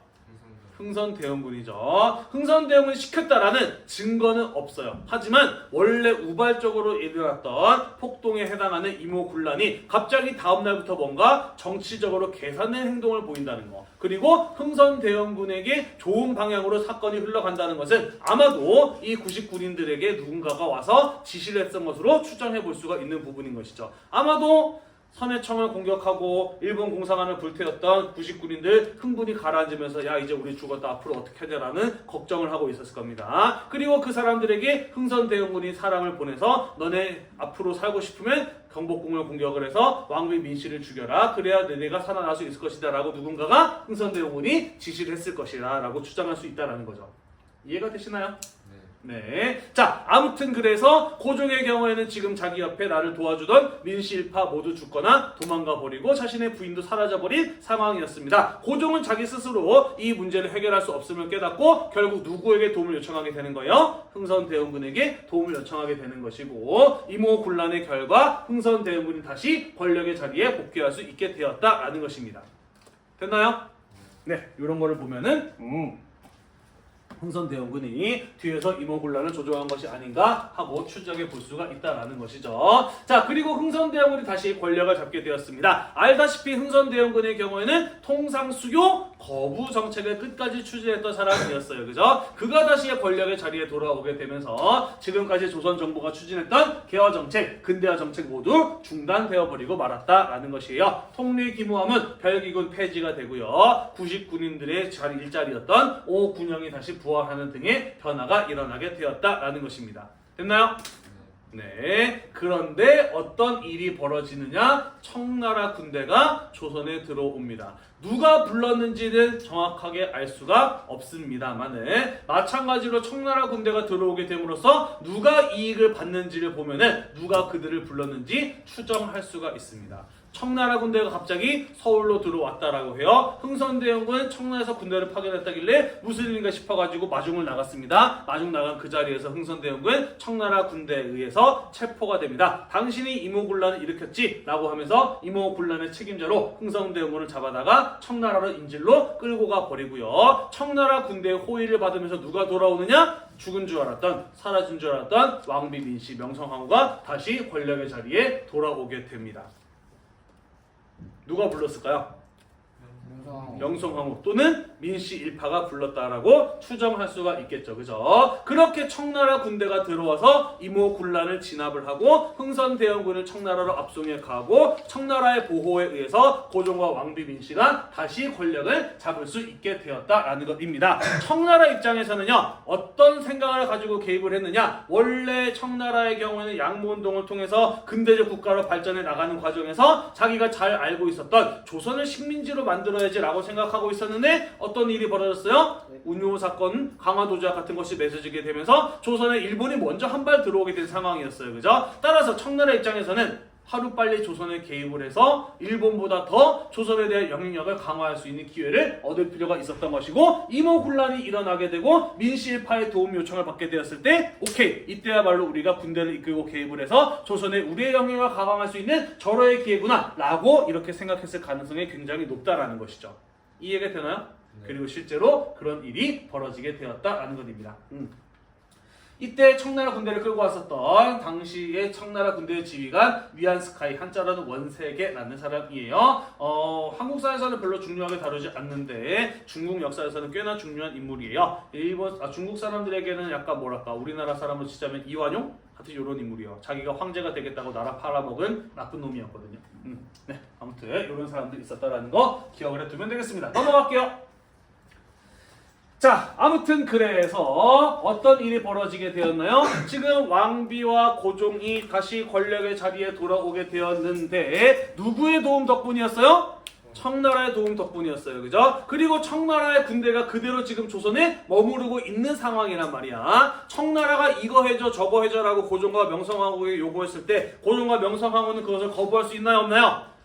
흥선대원군이죠. 흥선대원군이 시켰다라는 증거는 없어요. 하지만 원래 우발적으로 일어났던 폭동에 해당하는 이모군란이 갑자기 다음날부터 뭔가 정치적으로 계산된 행동을 보인다는 거, 그리고 흥선대원군에게 좋은 방향으로 사건이 흘러간다는 것은 아마도 이 99인들에게 누군가가 와서 지시를 했던 것으로 추정해 볼 수가 있는 부분인 것이죠. 아마도 선해청을 공격하고 일본 공사관을 불태웠던 99인들 흥분이 가라앉으면서 야 이제 우리 죽었다 앞으로 어떻게 해야 되라는 걱정을 하고 있었을 겁니다. 그리고 그 사람들에게 흥선대원군이 사람을 보내서 너네 앞으로 살고 싶으면 경복궁을 공격을 해서 왕비 민씨를 죽여라. 그래야 너네가 살아날 수 있을 것이다 라고 누군가가 흥선대원군이 지시를 했을 것이다 라고 추정할 수 있다는 거죠. 이해가 되시나요? 네. 자, 아무튼 그래서 고종의 경우에는 지금 자기 옆에 나를 도와주던 민씨일파 모두 죽거나 도망가 버리고 자신의 부인도 사라져 버린 상황이었습니다. 고종은 자기 스스로 이 문제를 해결할 수 없음을 깨닫고 결국 누구에게 도움을 요청하게 되는 거예요? 흥선대원군에게 도움을 요청하게 되는 것이고, 이모군란의 결과 흥선대원군이 다시 권력의 자리에 복귀할 수 있게 되었다라는 것입니다. 됐나요? 네. 이런 거를 보면은 흥선대원군이 뒤에서 이모군란을 조종한 것이 아닌가 하고 추정해 볼 수가 있다라는 것이죠. 자, 그리고 흥선대원군이 다시 권력을 잡게 되었습니다. 알다시피 흥선대원군의 경우에는 통상수교 거부 정책을 끝까지 추진했던 사람이었어요. 그죠? 그가 다시 권력의 자리에 돌아오게 되면서 지금까지 조선 정부가 추진했던 개화 정책, 근대화 정책 모두 중단되어 버리고 말았다라는 것이에요. 통리기무함은 별기군 폐지가 되고요. 99인들의 일자리였던 오군영이 다시 부활하는 등의 변화가 일어나게 되었다라는 것입니다. 됐나요? 네. 그런데 어떤 일이 벌어지느냐? 청나라 군대가 조선에 들어옵니다. 누가 불렀는지는 정확하게 알 수가 없습니다만은 마찬가지로 청나라 군대가 들어오게 됨으로써 누가 이익을 받는지를 보면은 누가 그들을 불렀는지 추정할 수가 있습니다. 청나라 군대가 갑자기 서울로 들어왔다라고 해요. 흥선대원군은 청나라에서 군대를 파견했다길래 무슨 일인가 싶어가지고 마중을 나갔습니다. 마중 나간 그 자리에서 흥선대원군 청나라 군대에 의해서 체포가 됩니다. 당신이 이모군란을 일으켰지? 라고 하면서 이모군란의 책임자로 흥선대원군을 잡아다가 청나라로 인질로 끌고 가 버리고요. 청나라 군대의 호의를 받으면서 누가 돌아오느냐? 죽은 줄 알았던, 사라진 줄 알았던 왕비 민씨 명성황후가 다시 권력의 자리에 돌아오게 됩니다. 누가 불렀을까요? 명성황후 또는 민씨 일파가 불렀다라고 추정할 수가 있겠죠. 그죠? 그렇게 청나라 군대가 들어와서 이모군란을 진압을 하고 흥선대원군을 청나라로 압송해 가고 청나라의 보호에 의해서 고종과 왕비 민씨가 다시 권력을 잡을 수 있게 되었다라는 것입니다. 청나라 입장에서는요, 어떤 생각을 가지고 개입을 했느냐? 원래 청나라의 경우에는 양모운동을 통해서 근대적 국가로 발전해 나가는 과정에서 자기가 잘 알고 있었던 조선을 식민지로 만들어야지 라고 생각하고 있었는데 어떤 일이 벌어졌어요? 운요 사건, 강화도지와 같은 것이 맺어지게 되면서 조선에 일본이 먼저 한 발 들어오게 된 상황이었어요. 그죠? 따라서 청나라 입장에서는 하루빨리 조선에 개입을 해서 일본보다 더 조선에 대한 영향력을 강화할 수 있는 기회를 얻을 필요가 있었던 것이고, 이모군란이 일어나게 되고 민씨일파의 도움 요청을 받게 되었을 때 오케이, 이때야말로 우리가 군대를 이끌고 개입을 해서 조선에 우리의 영향력을 강화할 수 있는 절호의 기회구나 라고 이렇게 생각했을 가능성이 굉장히 높다라는 것이죠. 이해가 되나요? 네. 그리고 실제로 그런 일이 벌어지게 되었다라는 것입니다. 이때 청나라 군대를 끌고 왔었던 당시의 청나라 군대의 지휘관 위안스카이, 한자로는 원세계라는 사람이에요. 한국사에서는 별로 중요하게 다루지 않는데 중국 역사에서는 꽤나 중요한 인물이에요. 중국 사람들에게는 약간 뭐랄까, 우리나라 사람으로 치자면 이완용? 하여튼 이런 인물이요. 자기가 황제가 되겠다고 나라 팔아먹은 나쁜 놈이었거든요. 네, 아무튼 이런 사람들이 있었다라는 거 기억을 해두면 되겠습니다. 넘어갈게요. 자, 아무튼 그래서 어떤 일이 벌어지게 되었나요? 지금 왕비와 고종이 다시 권력의 자리에 돌아오게 되었는데 누구의 도움 덕분이었어요? 청나라의 도움 덕분이었어요. 그죠? 그리고 청나라의 군대가 그대로 지금 조선에 머무르고 있는 상황이란 말이야. 청나라가 이거 해줘 저거 해줘라고 고종과 명성황후에게 요구했을 때 고종과 명성황후는 그것을 거부할 수 있나요 없나요?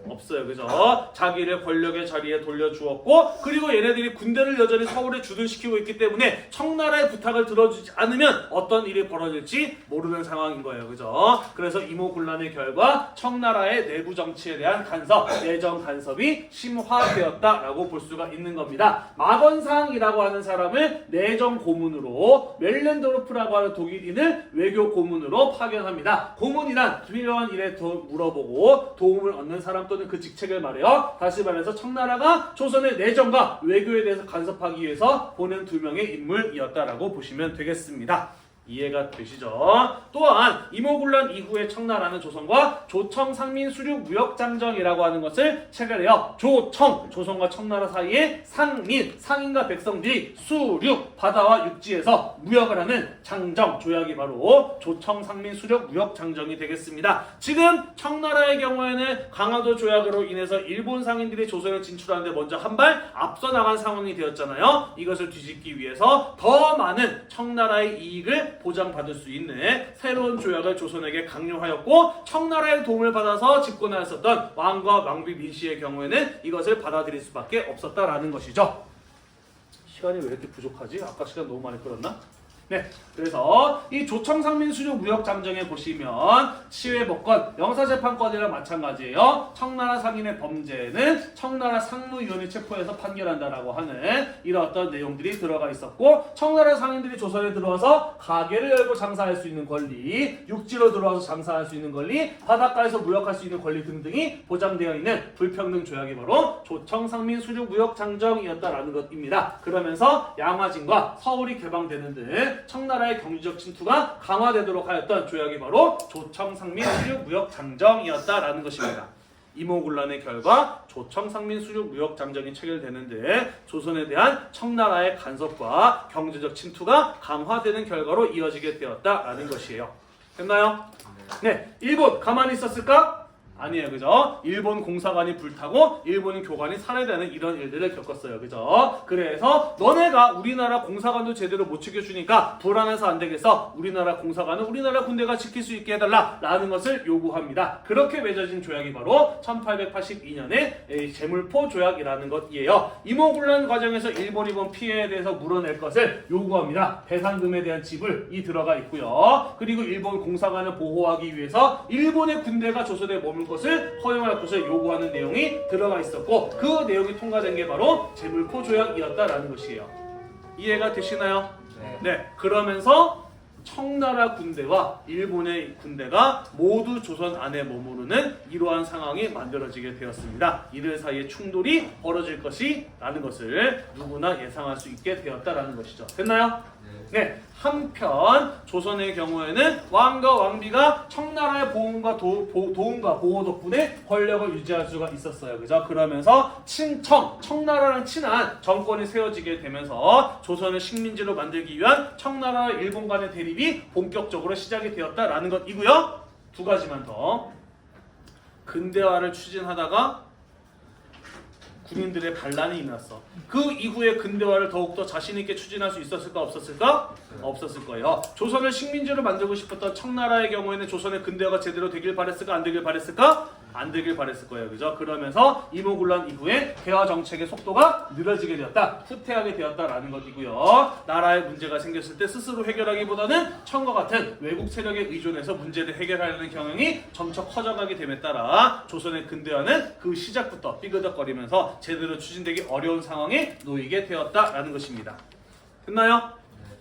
없어요. 그죠? 자기를 권력의 자리에 돌려주었고 그리고 얘네들이 군대를 여전히 서울에 주둔시키고 있기 때문에 청나라의 부탁을 들어주지 않으면 어떤 일이 벌어질지 모르는 상황인 거예요. 그죠? 그래서 이모군란의 결과 청나라의 내부 정치에 대한 간섭, 내정 간섭이 심화되었다라고 볼 수가 있는 겁니다. 마건상이라고 하는 사람을 내정 고문으로 멜렌도르프라고 하는 독일인을 외교 고문으로 파견합니다. 고문이란 필요한 일에 물어보고 도움을 얻는 사람 또는 그 직책을 말해요. 다시 말해서 청나라가 조선의 내정과 외교에 대해서 간섭하기 위해서 보낸 두 명의 인물이었다라고 보시면 되겠습니다. 이해가 되시죠? 또한 이모군란 이후에 청나라는 조선과 조청 상민 수륙 무역장정이라고 하는 것을 체결해요. 조청, 조선과 청나라 사이에 상민, 상인과 백성들이 수륙, 바다와 육지에서 무역을 하는 장정, 조약이 바로 조청 상민 수륙 무역장정이 되겠습니다. 지금 청나라의 경우에는 강화도 조약으로 인해서 일본 상인들이 조선에 진출하는데 먼저 한 발 앞서 나간 상황이 되었잖아요. 이것을 뒤집기 위해서 더 많은 청나라의 이익을 보장받을 수 있는 새로운 조약을 조선에게 강요하였고 청나라의 도움을 받아서 집권하였었던 왕과 왕비 민씨의 경우에는 이것을 받아들일 수밖에 없었다라는 것이죠. 시간이 왜 이렇게 부족하지? 아까 시간 너무 많이 끌었나? 네, 그래서 이 조청상민수륙 무역장정에 보시면 치외법권, 형사재판권이랑 마찬가지예요. 청나라 상인의 범죄는 청나라 상무위원이 체포해서 판결한다라고 하는 이런 어떤 내용들이 들어가 있었고 청나라 상인들이 조선에 들어와서 가게를 열고 장사할 수 있는 권리, 육지로 들어와서 장사할 수 있는 권리, 바닷가에서 무역할 수 있는 권리 등등이 보장되어 있는 불평등 조약이 바로 조청상민수륙 무역장정이었다라는 것입니다. 그러면서 양화진과 서울이 개방되는 등 청나라의 경제적 침투가 강화되도록 하였던 조약이 바로 조청상민 수륙 무역장정이었다라는 것입니다. 이모군란의 결과 조청상민 수륙 무역장정이 체결되는데 조선에 대한 청나라의 간섭과 경제적 침투가 강화되는 결과로 이어지게 되었다라는 것이에요. 됐나요? 네, 일본 가만히 있었을까? 아니에요. 그죠? 일본 공사관이 불타고 일본 교관이 살해되는 이런 일들을 겪었어요. 그죠? 그래서 너네가 우리나라 공사관도 제대로 못 지켜주니까 불안해서 안 되겠어. 우리나라 공사관은 우리나라 군대가 지킬 수 있게 해달라 라는 것을 요구합니다. 그렇게 맺어진 조약이 바로 1882년의 제물포 조약이라는 것이에요. 이모군란 과정에서 일본이 본 피해에 대해서 물어낼 것을 요구합니다. 배상금에 대한 지불이 들어가 있고요. 그리고 일본 공사관을 보호하기 위해서 일본의 군대가 조선에 머물 것을 허용할 것을 요구하는 내용이 들어가 있었고 그 내용이 통과된 게 바로 제물포 조약이었다라는 것이에요. 이해가 되시나요? 네. 그러면서 청나라 군대와 일본의 군대가 모두 조선 안에 머무르는 이러한 상황이 만들어지게 되었습니다. 이들 사이에 충돌이 벌어질 것이라는 것을 누구나 예상할 수 있게 되었다라는 것이죠. 됐나요? 네. 한편 조선의 경우에는 왕과 왕비가 청나라의 도움과 보호 덕분에 권력을 유지할 수가 있었어요. 그죠? 그러면서 청나라랑 친한 정권이 세워지게 되면서 조선을 식민지로 만들기 위한 청나라와 일본 간의 대립이 본격적으로 시작이 되었다라는 것이고요. 두 가지만 더. 근대화를 추진하다가 군인들의 반란이 일어났어. 그 이후에 근대화를 더욱더 자신있게 추진할 수 있었을까 없었을까? 없었을 거예요. 조선을 식민지로 만들고 싶었던 청나라의 경우에는 조선의 근대화가 제대로 되길 바랬을까 안 되길 바랬을까? 안 되길 바랬을 거예요. 그죠? 그러면서 이모군란 이후에 개화 정책의 속도가 느려지게 되었다. 후퇴하게 되었다라는 것이고요. 나라에 문제가 생겼을 때 스스로 해결하기보다는 청과 같은 외국 세력에 의존해서 문제를 해결하려는 경향이 점차 커져가게 됨에 따라 조선의 근대화는 그 시작부터 삐그덕거리면서 제대로 추진되기 어려운 상황에 놓이게 되었다라는 것입니다. 됐나요?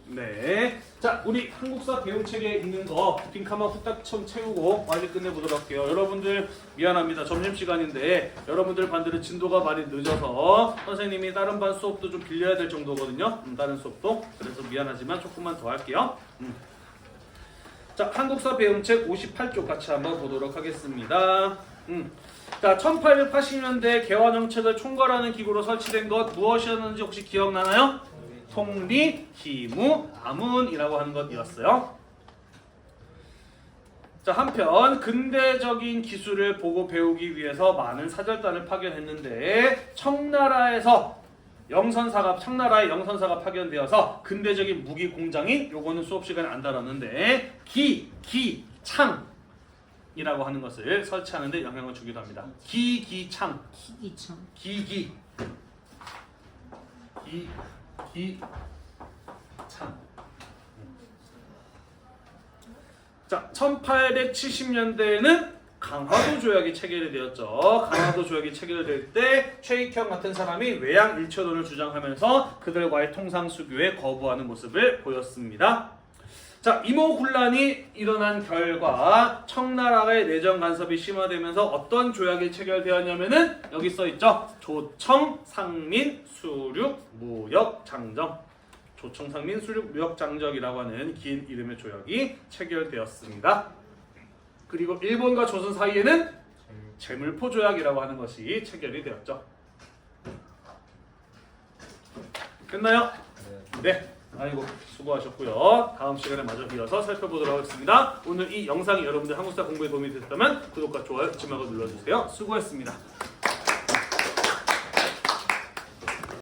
네. 자, 우리 한국사 배움책에 있는 거 빈칸만 후딱 좀 채우고 빨리 끝내보도록 할게요. 여러분들 미안합니다. 점심시간인데 여러분들 반대로 진도가 많이 늦어서 선생님이 다른 반 수업도 좀 빌려야 될 정도거든요. 다른 수업도. 그래서 미안하지만 조금만 더 할게요. 자, 한국사 배움책 58쪽 같이 한번 보도록 하겠습니다. 자, 1880년대 개화정책을 총괄하는 기구로 설치된 것 무엇이었는지 혹시 기억나나요? 통리, 기무, 아문이라고 하는 것이었어요. 자, 한편 근대적인 기술을 보고 배우기 위해서 많은 사절단을 파견했는데 청나라의 영선사가 파견되어서 근대적인 무기 공장인 요거는 수업 시간에 안 다뤘는데 기창이라고 하는 것을 설치하는 데 영향을 주기도 합니다. 기창. 희귀창. 기창. 자, 1870년대에는 강화도 조약이 체결이 되었죠. 강화도 조약이 체결될 때 최익형 같은 사람이 외양 일체론을 주장하면서 그들과의 통상 수교에 거부하는 모습을 보였습니다. 자, 이모군란이 일어난 결과 청나라의 내정 간섭이 심화되면서 어떤 조약이 체결되었냐면은 여기 써 있죠. 조청, 상민, 수륙, 무역, 장정. 조청, 상민, 수륙, 무역, 장정이라고 하는 긴 이름의 조약이 체결되었습니다. 그리고 일본과 조선 사이에는 제물포 조약이라고 하는 것이 체결이 되었죠. 끝나요? 네. 아이고 수고하셨고요. 다음 시간에 마저 이어서 살펴보도록 하겠습니다. 오늘 이 영상이 여러분들 한국사 공부에 도움이 됐다면 구독과 좋아요 잊지 말고 눌러주세요. 수고했습니다.